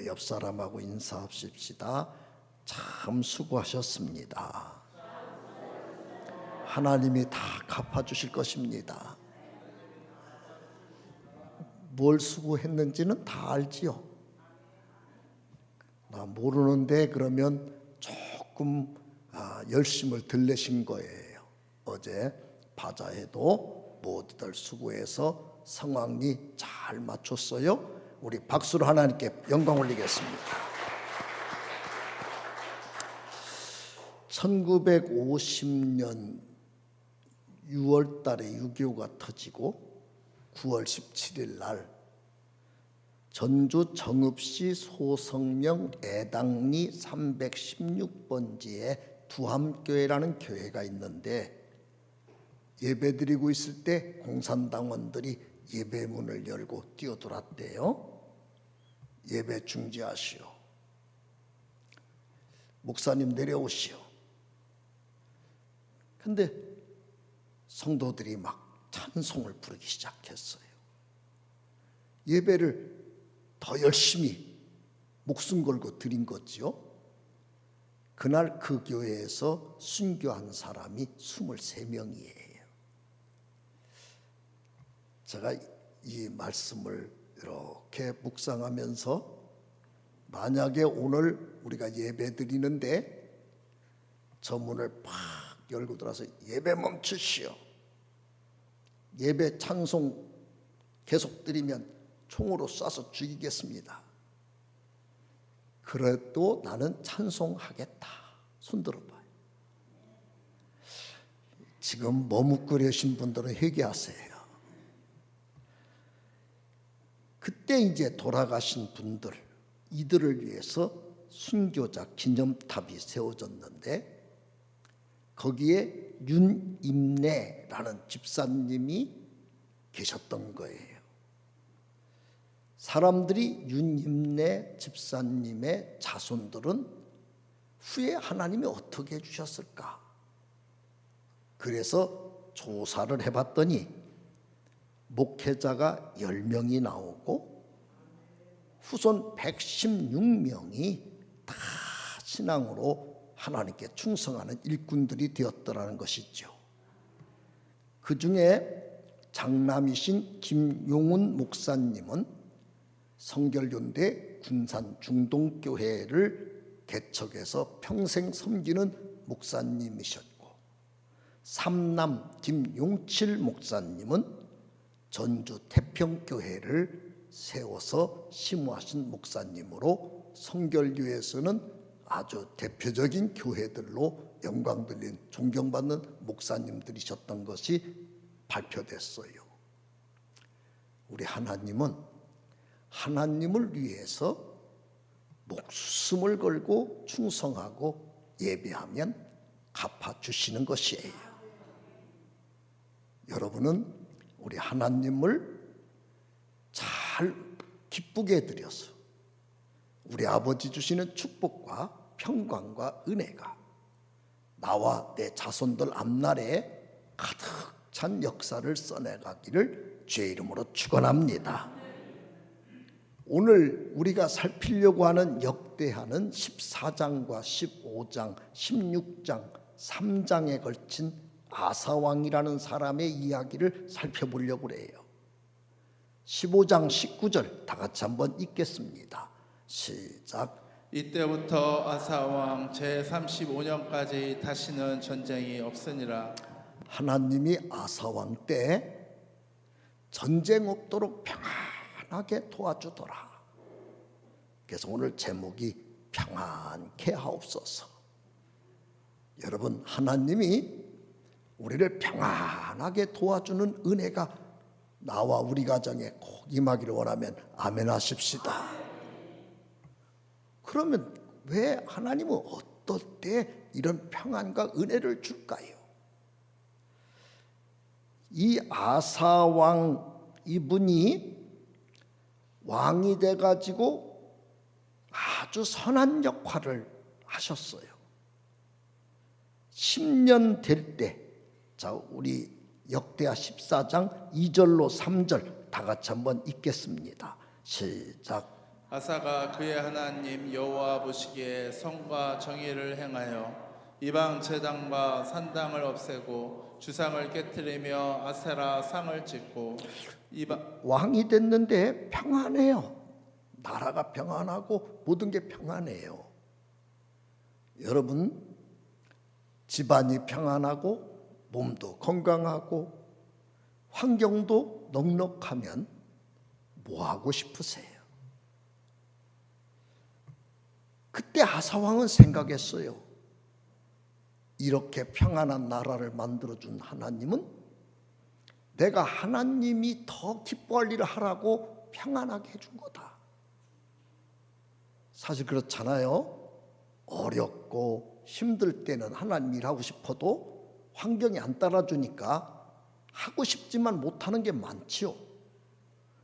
옆 사람하고 인사하십시다. 참 수고하셨습니다. 하나님이 다 갚아주실 것입니다. 뭘 수고했는지는 다 알지요. 나 모르는데 그러면 조금 열심을 덜 내신 거예요. 어제 바자회도 모두들 수고해서 상황이 잘 맞췄어요. 우리 박수로 하나님께 영광 올리겠습니다. 1950년 6월 달에 6.25가 터지고 9월 17일 날 전주 정읍시 소성명 애당리 316번지에 두함교회라는 교회가 있는데, 예배드리고 있을 때 공산당원들이 예배문을 열고 뛰어들었대요. 예배 중지하시오. 목사님 내려오시오. 근데 성도들이 막 찬송을 부르기 시작했어요. 예배를 더 열심히 목숨 걸고 드린 거지요. 그날 그 교회에서 순교한 사람이 23명이에요. 제가 이 말씀을 이렇게 묵상하면서, 만약에 오늘 우리가 예배 드리는데 저 문을 팍 열고 들어서 예배 멈추시오, 예배 찬송 계속 드리면 총으로 쏴서 죽이겠습니다. 그래도 나는 찬송하겠다. 손 들어봐요. 지금 머뭇거리신 분들은 회개하세요. 그때 이제 돌아가신 분들, 이들을 위해서 순교자 기념탑이 세워졌는데, 거기에 윤임래라는 집사님이 계셨던 거예요. 사람들이 윤임래 집사님의 자손들은 후에 하나님이 어떻게 해주셨을까? 그래서 조사를 해봤더니 목회자가 10명이 나오고 후손 116명이 다 신앙으로 하나님께 충성하는 일꾼들이 되었더라는 것이죠. 그 중에 장남이신 김용훈 목사님은 성결연대 군산 중동교회를 개척해서 평생 섬기는 목사님이셨고, 삼남 김용칠 목사님은 전주 태평교회를 세워서 심우하신 목사님으로 성결교회에서는 아주 대표적인 교회들로 영광 돌린 존경받는 목사님들이셨던 것이 발표됐어요. 우리 하나님은 하나님을 위해서 목숨을 걸고 충성하고 예배하면 갚아주시는 것이에요. 여러분은 우리 하나님을 잘 기쁘게 해드려서 우리 아버지 주시는 축복과 평강과 은혜가 나와 내 자손들 앞날에 가득 찬 역사를 써내가기를 주의 이름으로 축원합니다. 오늘 우리가 살피려고 하는 역대하는 14장과 15장, 16장, 3장에 걸친 아사왕이라는 사람의 이야기를 살펴보려고 해요. 15장 19절 다 같이 한번 읽겠습니다. 시작. 이때부터 아사왕 제35년까지 다시는 전쟁이 없으니라. 하나님이 아사왕 때 전쟁 없도록 평안하게 도와주더라. 그래서 오늘 제목이 평안케 하옵소서. 여러분, 하나님이 우리를 평안하게 도와주는 은혜가 나와 우리 가정에 꼭 임하기를 원하면 아멘 하십시다. 그러면 왜 하나님은 어떨 때 이런 평안과 은혜를 줄까요? 이 아사왕 이분이 왕이 돼가지고 아주 선한 역할을 하셨어요. 10년 될 때, 자, 우리 역대하 14장 2절로 3절 다 같이 한번 읽겠습니다. 시작. 아사가 그의 하나님 여호와 보시기에 선과 정의를 행하여 이방 제단과 산당을 없애고 주상을 깨뜨리며 아세라 상을 짓고 이방 왕이 됐는데 평안해요. 나라가 평안하고 모든 게 평안해요. 여러분, 집안이 평안하고 몸도 건강하고 환경도 넉넉하면 뭐 하고 싶으세요? 그때 아사왕은 생각했어요. 이렇게 평안한 나라를 만들어준 하나님은 내가 하나님이 더 기뻐할 일을 하라고 평안하게 해준 거다. 사실 그렇잖아요. 어렵고 힘들 때는 하나님 일하고 싶어도 환경이 안 따라주니까 하고 싶지만 못하는 게 많지요.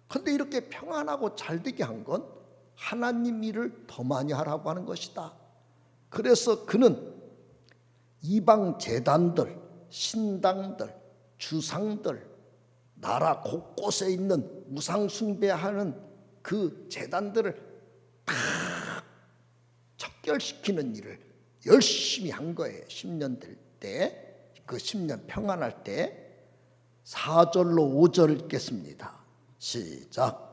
그런데 이렇게 평안하고 잘 되게 한 건 하나님 일을 더 많이 하라고 하는 것이다. 그래서 그는 이방 제단들, 신당들, 주상들, 나라 곳곳에 있는 우상 숭배하는 그 제단들을 다 척결시키는 일을 열심히 한 거예요. 10년 될 때, 그 10년 평안할 때 4절로 5절 읽겠습니다. 시작.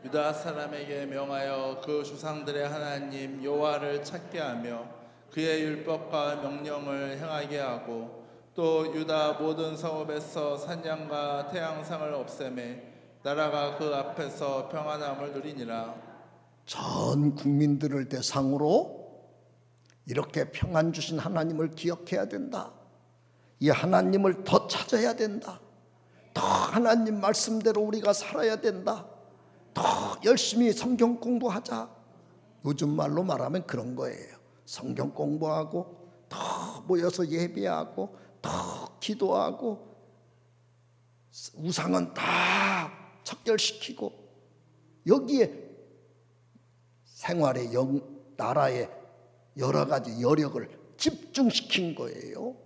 유다 사람에게 명하여 그 주상들의 하나님 여호와를 찾게 하며 그의 율법과 명령을 행하게 하고 또 유다 모든 성읍에서 산양과 태양상을 없애매 나라가 그 앞에서 평안함을 누리니라. 전 국민들을 대상으로 이렇게 평안 주신 하나님을 기억해야 된다. 이 하나님을 더 찾아야 된다. 더 하나님 말씀대로 우리가 살아야 된다. 더 열심히 성경 공부하자. 요즘 말로 말하면 그런 거예요. 성경 공부하고 더 모여서 예배하고 더 기도하고 우상은 다 척결시키고 여기에 생활의 나라의 여러 가지 여력을 집중시킨 거예요.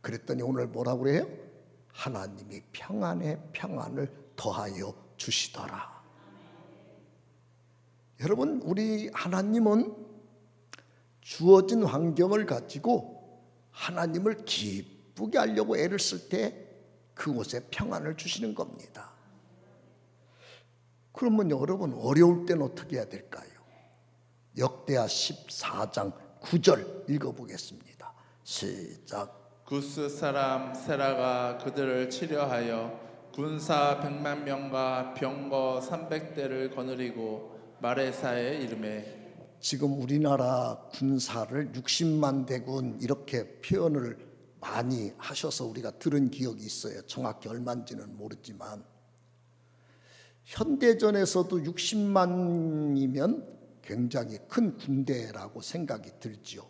그랬더니 오늘 뭐라고 그래요? 하나님이 평안에 평안을 더하여 주시더라. 여러분, 우리 하나님은 주어진 환경을 가지고 하나님을 기쁘게 하려고 애를 쓸 때 그곳에 평안을 주시는 겁니다. 그러면 여러분, 어려울 때는 어떻게 해야 될까요? 역대하 14장 9절 읽어보겠습니다. 시작. 구스 사람 세라가 그들을 치려하여 군사 100만 명과 병거 300대를 거느리고 마레사에 이르매. 지금 우리나라 군사를 60만 대군 이렇게 표현을 많이 하셔서 우리가 들은 기억이 있어요. 정확히 얼마인지는 모르지만 현대전에서도 60만이면 굉장히 큰 군대라고 생각이 들지요.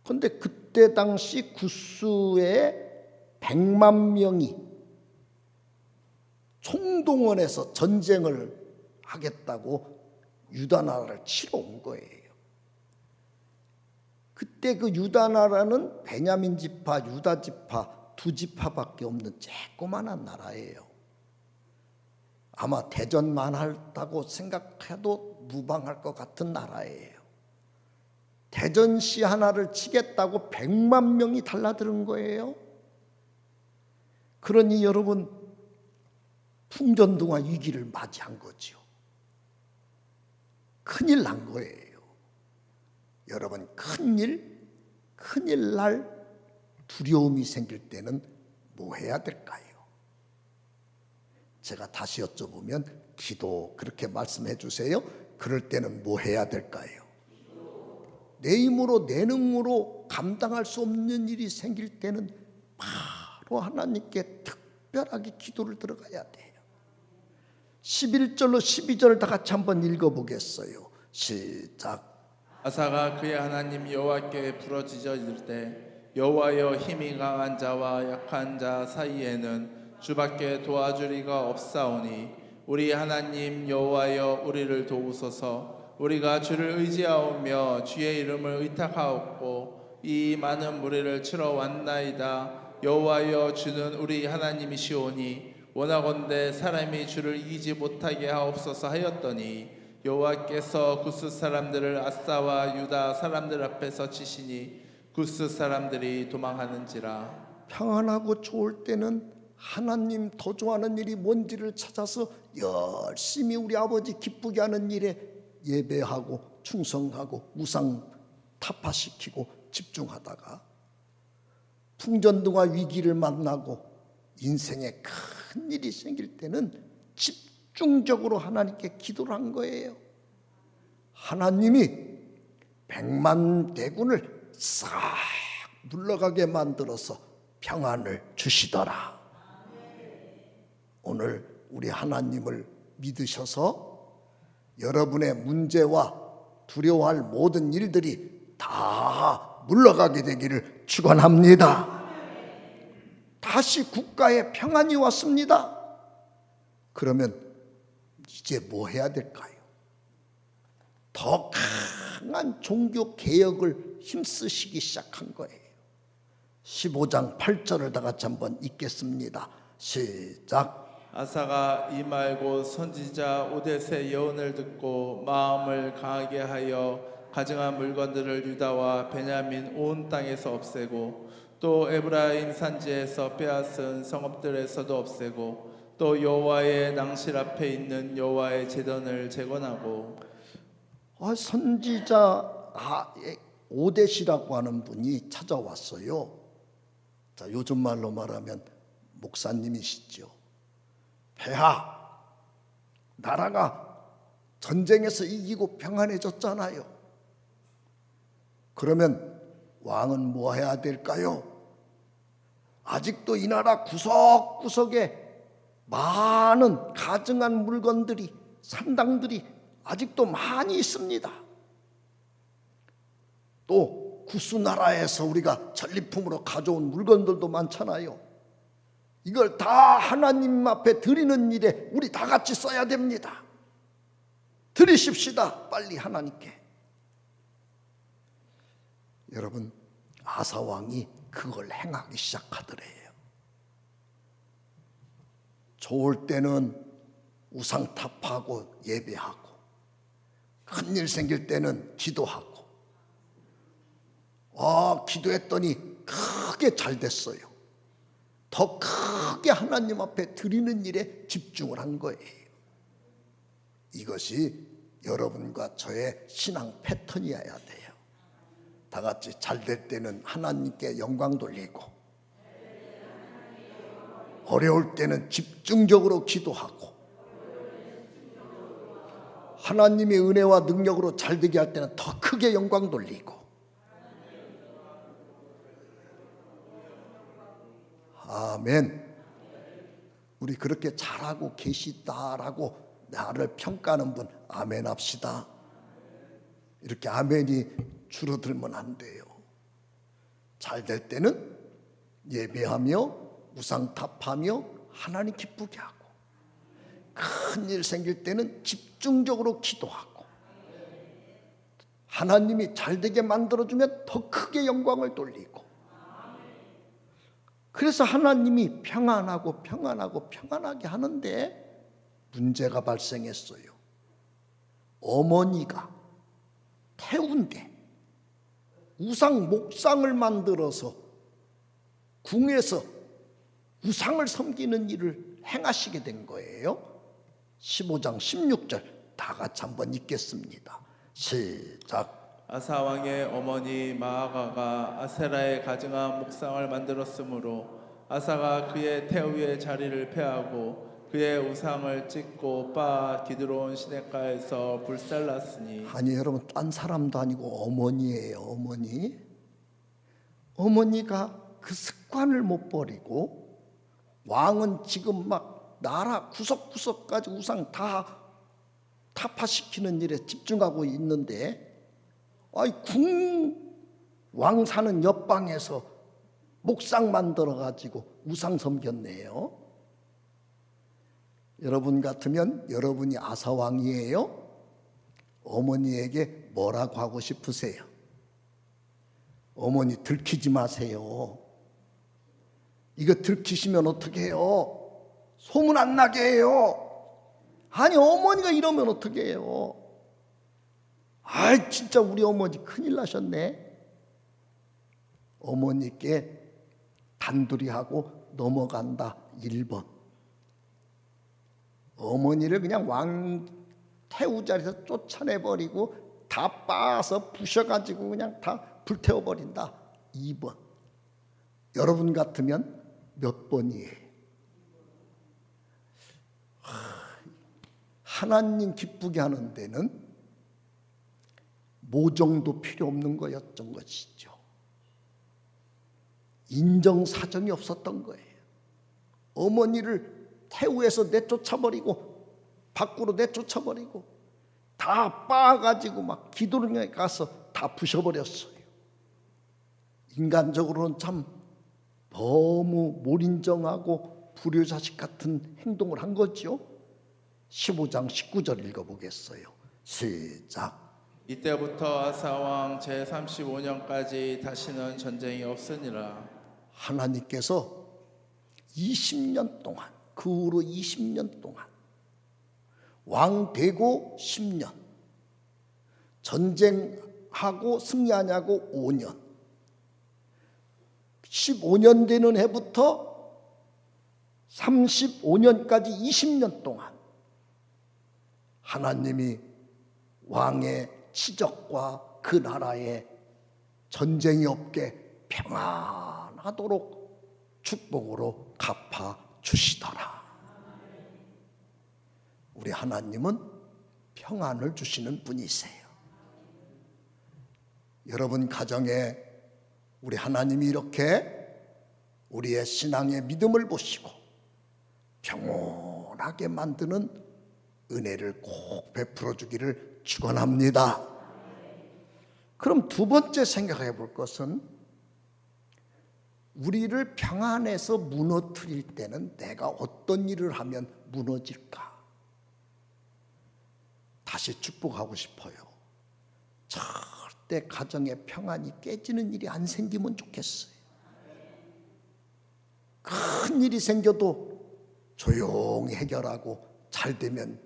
그런데 그때 당시 구스의 100만 명이 총동원해서 전쟁을 하겠다고 유다 나라를 치러 온 거예요. 그때 그 유다 나라는 베냐민 지파, 유다 지파 두 지파밖에 없는 조그만한 나라예요. 아마 대전만 한다고 생각해도 무방할 것 같은 나라예요. 대전시 하나를 치겠다고 100만 명이 달라드는 거예요. 그러니 여러분, 풍전등화 위기를 맞이한 거죠. 큰일 난 거예요. 여러분, 큰일 날 두려움이 생길 때는 뭐 해야 될까요? 제가 다시 여쭤보면 기도 그렇게 말씀해 주세요. 그럴 때는 뭐 해야 될까요? 내 힘으로 내 능으로 감당할 수 없는 일이 생길 때는 바로 하나님께 특별하게 기도를 들어가야 돼요. 11절로 12절 다 같이 한번 읽어보겠어요. 시작. 아사가 그의 하나님 여호와께 부르짖어 이를 때 여호와여 힘이 강한 자와 약한 자 사이에는 주밖에 도와줄 이가 없사오니 우리 하나님 여호와여 우리를 도우소서. 우리가 주를 의지하오며 주의 이름을 의탁하옵고 이 많은 무리를 치러 왔나이다. 여호와여 주는 우리 하나님이시오니 원하건대 사람이 주를 이기지 못하게 하옵소서 하였더니 여호와께서 구스 사람들을 아사와 유다 사람들 앞에서 치시니 구스 사람들이 도망하는지라. 평안하고 좋을 때는 하나님 더 좋아하는 일이 뭔지를 찾아서 열심히 우리 아버지 기쁘게 하는 일에 예배하고 충성하고 우상 타파시키고 집중하다가 풍전등화 위기를 만나고 인생에 큰 일이 생길 때는 집중적으로 하나님께 기도를 한 거예요. 하나님이 100만 대군을 싹 물러가게 만들어서 평안을 주시더라. 오늘 우리 하나님을 믿으셔서 여러분의 문제와 두려워할 모든 일들이 다 물러가게 되기를 축원합니다. 다시 국가에 평안이 왔습니다. 그러면 이제 뭐 해야 될까요? 더 강한 종교 개혁을 힘쓰시기 시작한 거예요. 15장 8절을 다 같이 한번 읽겠습니다. 시작. 아사가 이 말 곧 선지자 오뎃의 예언을 듣고 마음을 강하게 하여 가증한 물건들을 유다와 베냐민 온 땅에서 없애고 또 에브라임 산지에서 빼앗은 성읍들에서도 없애고 또 여호와의 낭실 앞에 있는 여호와의 제단을 재건하고. 선지자 오뎃이라고 하는 분이 찾아왔어요. 자, 요즘 말로 말하면 목사님이시죠. 폐하, 나라가 전쟁에서 이기고 평안해졌잖아요. 그러면 왕은 뭐 해야 될까요? 아직도 이 나라 구석구석에 많은 가증한 물건들이, 산당들이 아직도 많이 있습니다. 또 구스 나라에서 우리가 전리품으로 가져온 물건들도 많잖아요. 이걸 다 하나님 앞에 드리는 일에 우리 다 같이 써야 됩니다. 드리십시다, 빨리 하나님께. 여러분, 아사 왕이 그걸 행하기 시작하더래요. 좋을 때는 우상 탑하고 예배하고, 큰일 생길 때는 기도하고. 기도했더니 크게 잘 됐어요. 더 크게 하나님 앞에 드리는 일에 집중을 한 거예요. 이것이 여러분과 저의 신앙 패턴이어야 돼요. 다 같이 잘 될 때는 하나님께 영광 돌리고, 어려울 때는 집중적으로 기도하고, 하나님의 은혜와 능력으로 잘 되게 할 때는 더 크게 영광 돌리고. 아멘. 우리 그렇게 잘하고 계시다라고 나를 평가하는 분 아멘 합시다. 이렇게 아멘이 줄어들면 안 돼요. 잘 될 때는 예배하며 우상탑하며 하나님 기쁘게 하고, 큰일 생길 때는 집중적으로 기도하고, 하나님이 잘 되게 만들어주면 더 크게 영광을 돌리고. 그래서 하나님이 평안하게 하는데 문제가 발생했어요. 어머니가 태운데 목상을 만들어서 궁에서 우상을 섬기는 일을 행하시게 된 거예요. 15장 16절 다 같이 한번 읽겠습니다. 시작. 아사 왕의 어머니 마아가가 아세라의 가증한 목상을 만들었으므로 아사가 그의 태우의 자리를 폐하고 그의 우상을 찢고 빻아 기드론 시냇가에서 불살랐으니. 아니 여러분, 딴 사람도 아니고 어머니예요. 어머니가 그 습관을 못 버리고, 왕은 지금 막 나라 구석구석까지 우상 다 타파시키는 일에 집중하고 있는데, 궁왕 사는 옆방에서 목상 만들어 가지고 우상 섬겼네요. 여러분 같으면 여러분이 아사 왕이에요. 어머니에게 뭐라고 하고 싶으세요? 어머니 들키지 마세요. 이거 들키시면 어떻게 해요? 소문 안 나게 해요. 아니 어머니가 이러면 어떻게 해요? 아, 진짜 우리 어머니 큰일 나셨네. 어머니께 단둘이 하고 넘어간다. 1번. 어머니를 그냥 왕태우자리에서 쫓아내버리고 다 빻아서 부셔가지고 그냥 다 불태워버린다. 2번. 여러분 같으면 몇 번이에요? 하나님 기쁘게 하는 데는 모정도 필요 없는 거였던 것이죠. 인정사정이 없었던 거예요. 어머니를 태우에서 내쫓아버리고 밖으로 내쫓아버리고 다 빻아가지고 막 기도릉에 가서 다 부셔버렸어요. 인간적으로는 참 너무 몰인정하고 불효자식 같은 행동을 한 거죠. 15장 19절 읽어보겠어요. 시작. 이때부터 아사왕 제35년까지 다시는 전쟁이 없으니라. 하나님께서 20년 동안, 그 후로 20년 동안 왕 되고 10년, 전쟁하고 승리하냐고 5년, 15년 되는 해부터 35년까지 20년 동안 하나님이 왕의 치적과 그 나라에 전쟁이 없게 평안하도록 축복으로 갚아 주시더라. 우리 하나님은 평안을 주시는 분이세요. 여러분 가정에 우리 하나님이 이렇게 우리의 신앙의 믿음을 보시고 평온하게 만드는 은혜를 꼭 베풀어 주기를 축원합니다. 그럼 두 번째 생각해 볼 것은 우리를 평안에서 무너뜨릴 때는 내가 어떤 일을 하면 무너질까? 다시 축복하고 싶어요. 절대 가정의 평안이 깨지는 일이 안 생기면 좋겠어요. 큰 일이 생겨도 조용히 해결하고 잘 되면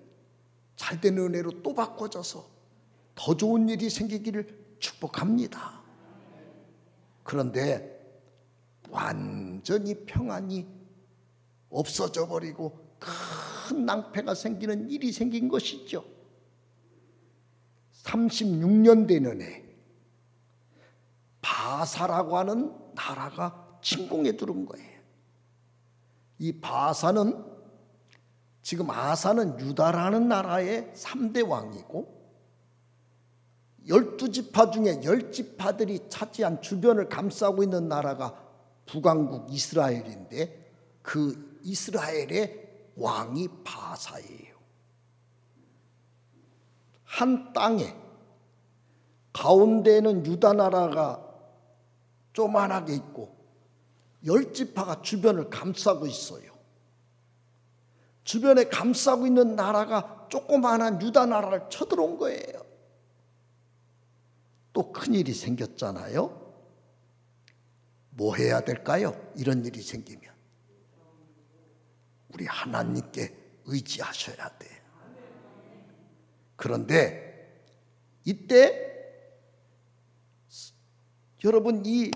잘 되는 은혜로 또 바꿔져서 더 좋은 일이 생기기를 축복합니다. 그런데 완전히 평안이 없어져 버리고 큰 낭패가 생기는 일이 생긴 것이죠. 36년 되는 해 바사라고 하는 나라가 침공에 들어온 거예요. 이 바사는 지금 아사는 유다라는 나라의 3대 왕이고 12지파 중에 10지파들이 차지한 주변을 감싸고 있는 나라가 북왕국 이스라엘인데 그 이스라엘의 왕이 바사예요. 한 땅에 가운데에는 유다 나라가 조만하게 있고 10지파가 주변을 감싸고 있어요. 주변에 감싸고 있는 나라가 조그마한 유다 나라를 쳐들어온 거예요. 또 큰일이 생겼잖아요. 뭐 해야 될까요? 이런 일이 생기면 우리 하나님께 의지하셔야 돼요. 그런데 이때 여러분 이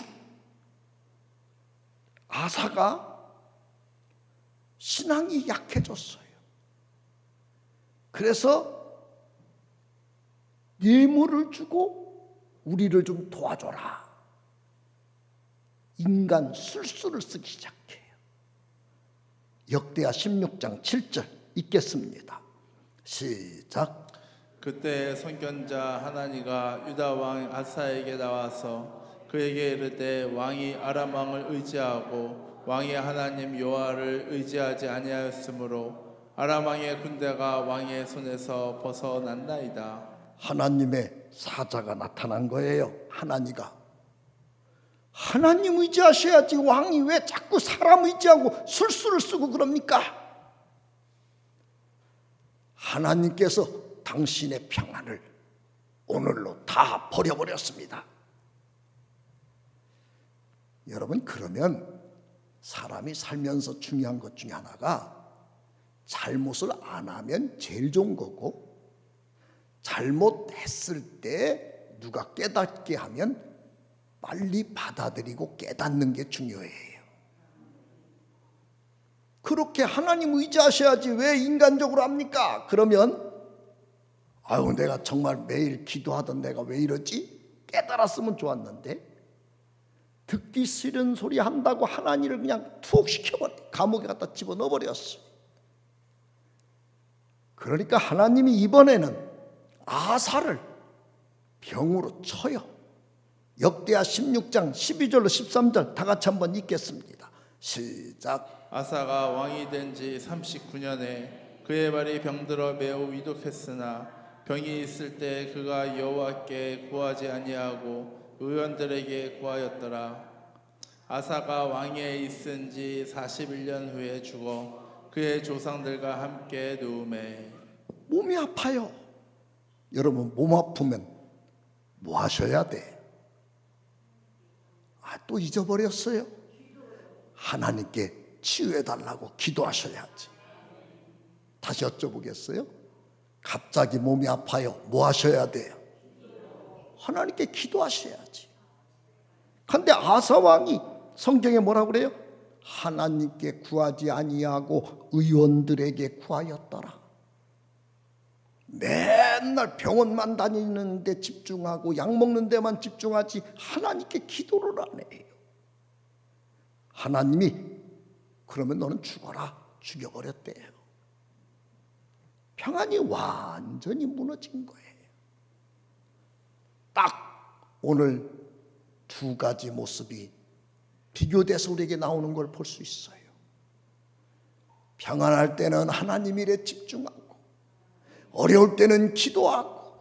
아사가 신앙이 약해졌어요. 그래서 예물을 주고 우리를 좀 도와줘라. 인간 술수를 쓰기 시작해요. 역대하 16장 7절 읽겠습니다. 시작. 그때 선견자 하나니가 유다 왕 아사에게 나와서 그에게 이르되 왕이 아람 왕을 의지하고 왕이 하나님 여호와를 의지하지 아니하였으므로 아람 왕의 군대가 왕의 손에서 벗어난나이다. 하나님의 사자가 나타난 거예요. 하나님 의지하셔야지 왕이 왜 자꾸 사람 의지하고 술수를 쓰고 그럽니까? 하나님께서 당신의 평안을 오늘로 다 버려버렸습니다. 여러분 그러면 사람이 살면서 중요한 것 중에 하나가 잘못을 안 하면 제일 좋은 거고 잘못했을 때 누가 깨닫게 하면 빨리 받아들이고 깨닫는 게 중요해요. 그렇게 하나님 의지하셔야지 왜 인간적으로 합니까? 그러면 아유 내가 정말 매일 기도하던 내가 왜 이러지? 깨달았으면 좋았는데 듣기 싫은 소리 한다고 하나님을 그냥 투옥시켜버려 감옥에 갖다 집어넣어버렸어요. 그러니까 하나님이 이번에는 아사를 병으로 쳐요. 역대하 16장 12절로 13절 다 같이 한번 읽겠습니다. 시작. 아사가 왕이 된 지 39년에 그의 발이 병들어 매우 위독했으나 병이 있을 때 그가 여호와께 구하지 아니하고 의원들에게 구하였더라. 아사가 왕위에 있은 지 41년 후에 죽어 그의 조상들과 함께 누우매. 몸이 아파요. 여러분 몸 아프면 뭐 하셔야 돼? 또 잊어버렸어요? 하나님께 치유해달라고 기도하셔야지. 다시 여쭤보겠어요? 갑자기 몸이 아파요. 뭐 하셔야 돼요? 하나님께 기도하셔야지. 그런데 아사 왕이 성경에 뭐라고 그래요? 하나님께 구하지 아니하고 의원들에게 구하였더라. 맨날 병원만 다니는 데 집중하고 약 먹는 데만 집중하지 하나님께 기도를 안 해요. 하나님이 그러면 너는 죽어라 죽여버렸대요. 평안이 완전히 무너진 거예요. 딱 오늘 두 가지 모습이 비교돼서 우리에게 나오는 걸 볼 수 있어요. 평안할 때는 하나님 일에 집중하고 어려울 때는 기도하고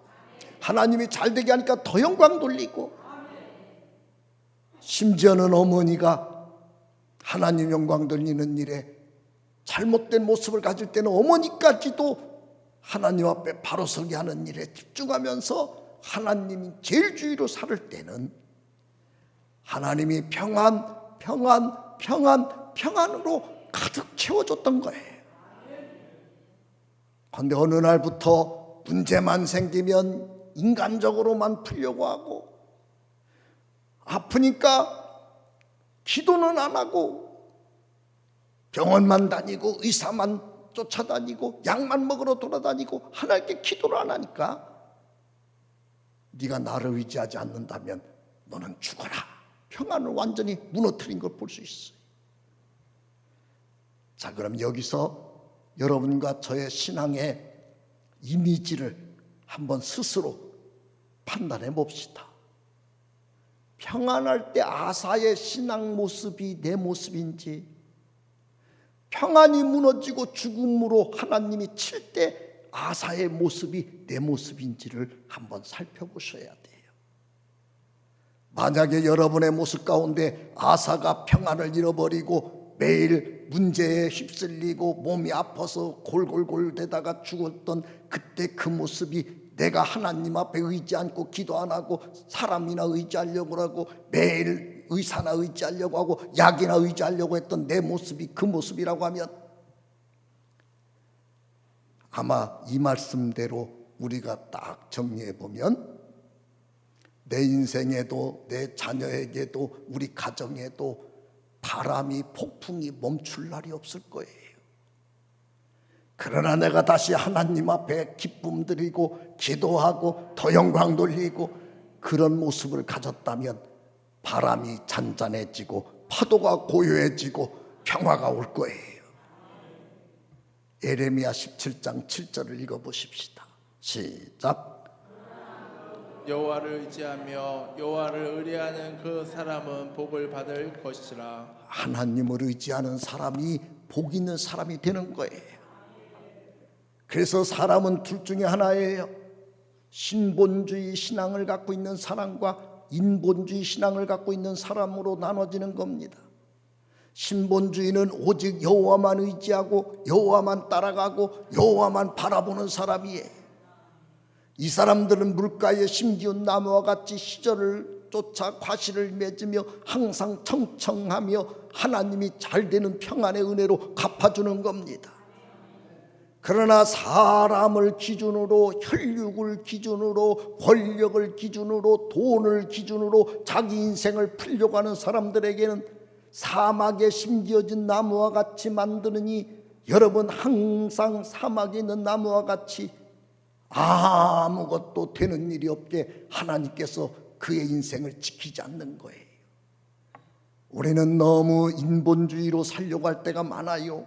하나님이 잘되게 하니까 더 영광 돌리고 심지어는 어머니가 하나님 영광 돌리는 일에 잘못된 모습을 가질 때는 어머니까지도 하나님 앞에 바로 서게 하는 일에 집중하면서 하나님이 제일 주의로 살을 때는 하나님이 평안으로 가득 채워줬던 거예요. 그런데 어느 날부터 문제만 생기면 인간적으로만 풀려고 하고 아프니까 기도는 안 하고 병원만 다니고 의사만 쫓아다니고 약만 먹으러 돌아다니고 하나님께 기도를 안 하니까 네가 나를 의지하지 않는다면 너는 죽어라. 평안을 완전히 무너뜨린 걸 볼 수 있어요. 자, 그럼 여기서 여러분과 저의 신앙의 이미지를 한번 스스로 판단해 봅시다. 평안할 때 아사의 신앙 모습이 내 모습인지, 평안이 무너지고 죽음으로 하나님이 칠 때 아사의 모습이 내 모습인지를 한번 살펴보셔야 돼요. 만약에 여러분의 모습 가운데 아사가 평안을 잃어버리고 매일 문제에 휩쓸리고 몸이 아파서 골골골대다가 죽었던 그때 그 모습이 내가 하나님 앞에 의지 않고 기도 안 하고 사람이나 의지하려고 하고 매일 의사나 의지하려고 하고 약이나 의지하려고 했던 내 모습이 그 모습이라고 하면 아마 이 말씀대로 우리가 딱 정리해 보면 내 인생에도 내 자녀에게도 우리 가정에도 바람이 폭풍이 멈출 날이 없을 거예요. 그러나 내가 다시 하나님 앞에 기쁨 드리고 기도하고 더 영광 돌리고 그런 모습을 가졌다면 바람이 잔잔해지고 파도가 고요해지고 평화가 올 거예요. 예레미야 17장 7절을 읽어보십시다. 시작. 여호와를 의지하며 여호와를 의뢰하는 그 사람은 복을 받을 것이라. 하나님을 의지하는 사람이 복 있는 사람이 되는 거예요. 그래서 사람은 둘 중에 하나예요. 신본주의 신앙을 갖고 있는 사람과 인본주의 신앙을 갖고 있는 사람으로 나눠지는 겁니다. 신본주의는 오직 여호와만 의지하고 여호와만 따라가고 여호와만 바라보는 사람이에요. 이 사람들은 물가에 심기운 나무와 같이 시절을 쫓아 과실을 맺으며 항상 청청하며 하나님이 잘 되는 평안의 은혜로 갚아주는 겁니다. 그러나 사람을 기준으로, 혈육을 기준으로, 권력을 기준으로, 돈을 기준으로 자기 인생을 풀려고 하는 사람들에게는 사막에 심겨진 나무와 같이 만드느니, 여러분 항상 사막에 있는 나무와 같이 아무것도 되는 일이 없게 하나님께서 그의 인생을 지키지 않는 거예요. 우리는 너무 인본주의로 살려고 할 때가 많아요.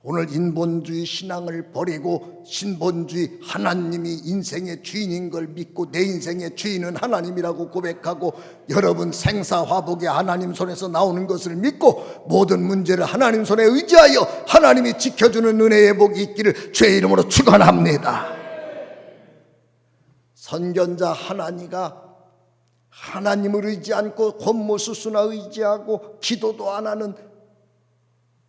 오늘 인본주의 신앙을 버리고 신본주의, 하나님이 인생의 주인인 걸 믿고 내 인생의 주인은 하나님이라고 고백하고, 여러분 생사화복이 하나님 손에서 나오는 것을 믿고 모든 문제를 하나님 손에 의지하여 하나님이 지켜주는 은혜의 복이 있기를 주의 이름으로 축원합니다. 선견자 하나니가 하나님을 의지 않고 권모수수나 의지하고 기도도 안 하는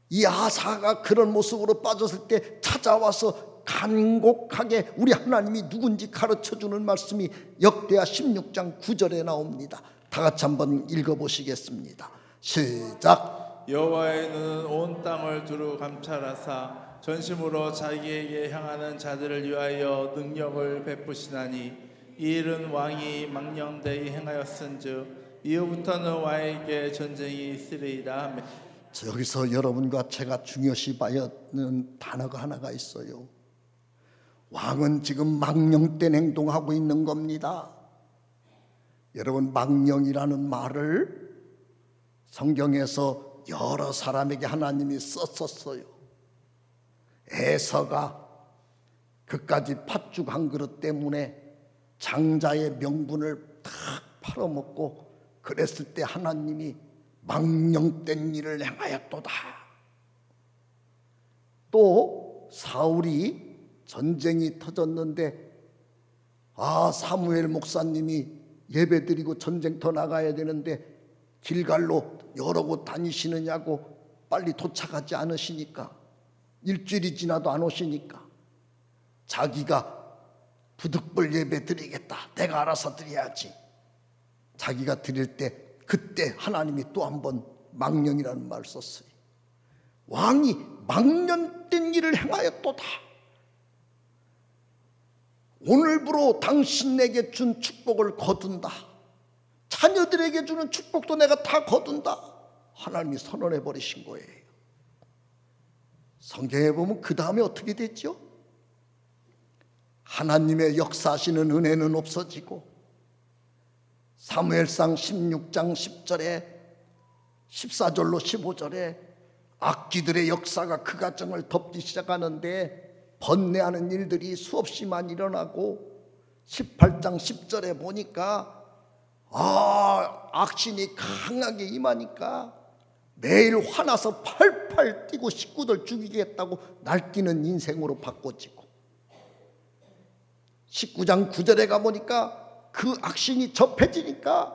이 아사가 그런 모습으로 빠졌을 때 찾아와서 간곡하게 우리 하나님이 누군지 가르쳐주는 말씀이 역대하 16장 9절에 나옵니다. 다 같이 한번 읽어보시겠습니다. 시작. 여호와의 눈은 온 땅을 두루 감찰하사 전심으로 자기에게 향하는 자들을 위하여 능력을 베푸시나니, 이 일은 왕이 망령되이 행하였은즉 이후부터는 왕에게 전쟁이 있으리이다. 여기서 여러분과 제가 중요시 봐야 하는 단어가 하나가 있어요. 왕은 지금 망령된 행동하고 있는 겁니다. 여러분, 망령이라는 말을 성경에서 여러 사람에게 하나님이 썼었어요. 에서가 그까지 팥죽 한 그릇 때문에 장자의 명분을 다 팔아먹고 그랬을 때 하나님이 망령된 일을 행하였도다. 또 사울이 전쟁이 터졌는데 사무엘 목사님이 예배드리고 전쟁터 나가야 되는데 길갈로 여러 곳 다니시느냐고 빨리 도착하지 않으시니까, 일주일이 지나도 안 오시니까 자기가 부득불 예배 드리겠다, 내가 알아서 드려야지. 자기가 드릴 때 그때 하나님이 또 한 번 망령이라는 말을 썼어요. 왕이 망령된 일을 행하였도다. 오늘부로 당신에게 준 축복을 거둔다. 자녀들에게 주는 축복도 내가 다 거둔다. 하나님이 선언해 버리신 거예요. 성경에 보면 그 다음에 어떻게 됐죠? 하나님의 역사하시는 은혜는 없어지고, 사무엘상 16장 10절에 14절로 15절에 악귀들의 역사가 그 가정을 덮기 시작하는데 번뇌하는 일들이 수없이만 일어나고, 18장 10절에 보니까 악신이 강하게 임하니까 매일 화나서 팔팔 뛰고 식구들 죽이겠다고 날뛰는 인생으로 바꿔지고, 19장 9절에 가보니까 그 악신이 접해지니까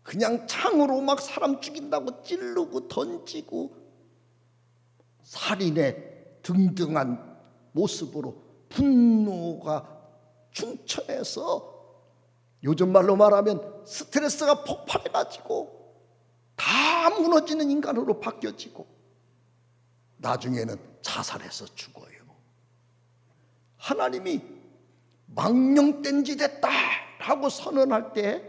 그냥 창으로 막 사람 죽인다고 찌르고 던지고 살인의 등등한 모습으로 분노가 충천해서, 요즘 말로 말하면 스트레스가 폭발해가지고 다 무너지는 인간으로 바뀌어지고, 나중에는 자살해서 죽어요. 하나님이 망령된 짓 했다 하고 선언할 때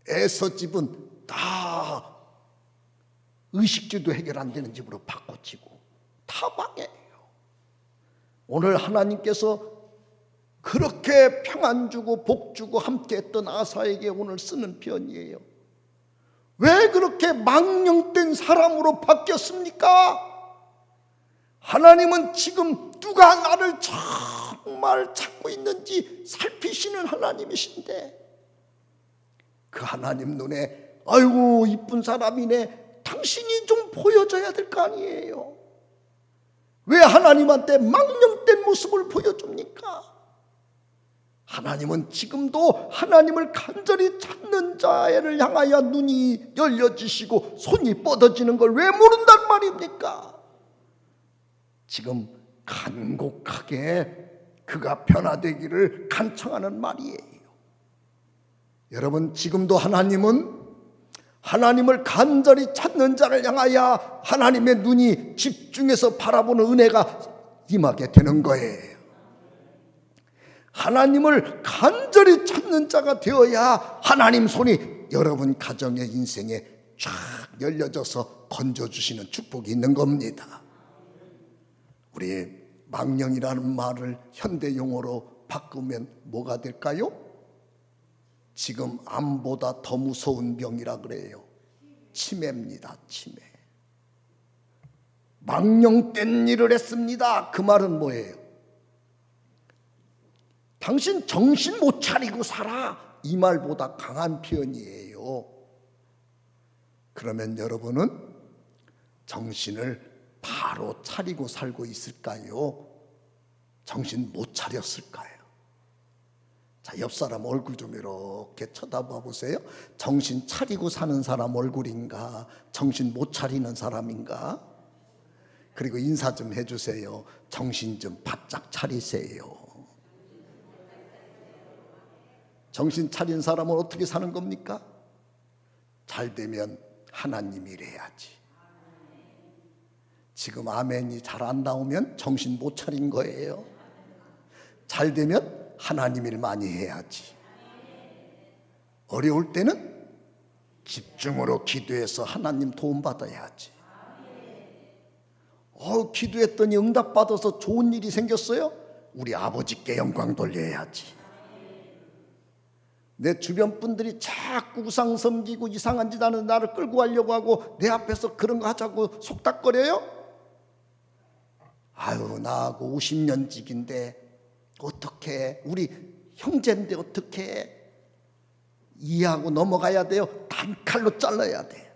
에서 집은 다 의식주도 해결 안 되는 집으로 바꿔지고 다 망해요. 오늘 하나님께서 그렇게 평안 주고 복 주고 함께 했던 아사에게 오늘 쓰는 편이에요. 왜 그렇게 망령된 사람으로 바뀌었습니까? 하나님은 지금 누가 나를 정말 찾고 있는지 살피시는 하나님이신데, 그 하나님 눈에 아이고 이쁜 사람이네, 당신이 좀 보여줘야 될 거 아니에요. 왜 하나님한테 망령된 모습을 보여줍니까? 하나님은 지금도 하나님을 간절히 찾는 자를 향하여 눈이 열려지시고 손이 뻗어지는 걸 왜 모른단 말입니까? 지금 간곡하게 그가 변화되기를 간청하는 말이에요. 여러분, 지금도 하나님은 하나님을 간절히 찾는 자를 향하여 하나님의 눈이 집중해서 바라보는 은혜가 임하게 되는 거예요. 하나님을 간절히 찾는 자가 되어야 하나님 손이 여러분 가정의 인생에 쫙 열려져서 건져주시는 축복이 있는 겁니다. 우리 망령이라는 말을 현대용어로 바꾸면 뭐가 될까요? 지금 암보다 더 무서운 병이라 그래요. 치매입니다. 치매. 망령된 일을 했습니다. 그 말은 뭐예요? 당신 정신 못 차리고 살아. 이 말보다 강한 표현이에요. 그러면 여러분은 정신을 바로 차리고 살고 있을까요? 정신 못 차렸을까요? 자, 옆 사람 얼굴 좀 이렇게 쳐다봐 보세요. 정신 차리고 사는 사람 얼굴인가? 정신 못 차리는 사람인가? 그리고 인사 좀 해주세요. 정신 좀 바짝 차리세요. 정신 차린 사람은 어떻게 사는 겁니까? 잘 되면 하나님 일해야지. 지금 아멘이 잘 안 나오면 정신 못 차린 거예요. 잘 되면 하나님 일 많이 해야지. 어려울 때는 집중으로 기도해서 하나님 도움 받아야지. 기도했더니 응답받아서 좋은 일이 생겼어요? 우리 아버지께 영광 돌려야지. 내 주변 분들이 자꾸 우상 섬기고 이상한 짓 하는 나를 끌고 가려고 하고 내 앞에서 그런 거 하자고 속닥거려요? 아유, 나하고 50년 직인데 어떻게, 우리 형제인데 어떻게, 이해하고 넘어가야 돼요. 단칼로 잘라야 돼.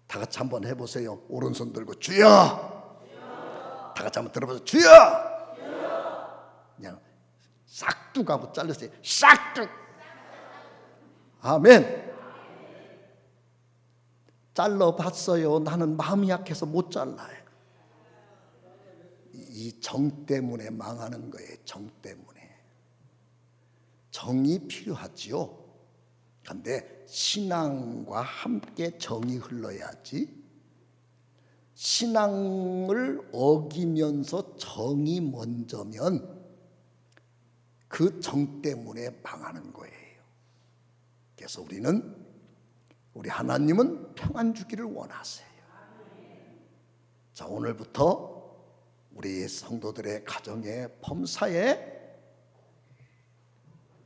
다 같이 한번 해보세요. 오른손 들고 주여. 다 같이 한번 들어보세요. 주여. 그냥 싹둑 하고 잘랐어요. 싹둑. 아멘. 잘라봤어요. 나는 마음이 약해서 못 잘라요. 이 정 때문에 망하는 거예요. 정 때문에. 정이 필요하지요. 그런데 신앙과 함께 정이 흘러야지. 신앙을 어기면서 정이 먼저면 그 정 때문에 망하는 거예요. 그래서 우리 하나님은 평안 주기를 원하세요. 자, 오늘부터 우리 성도들의 가정의 범사에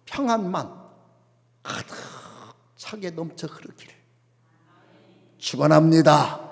평안만 가득 차게 넘쳐 흐르기를 축원합니다.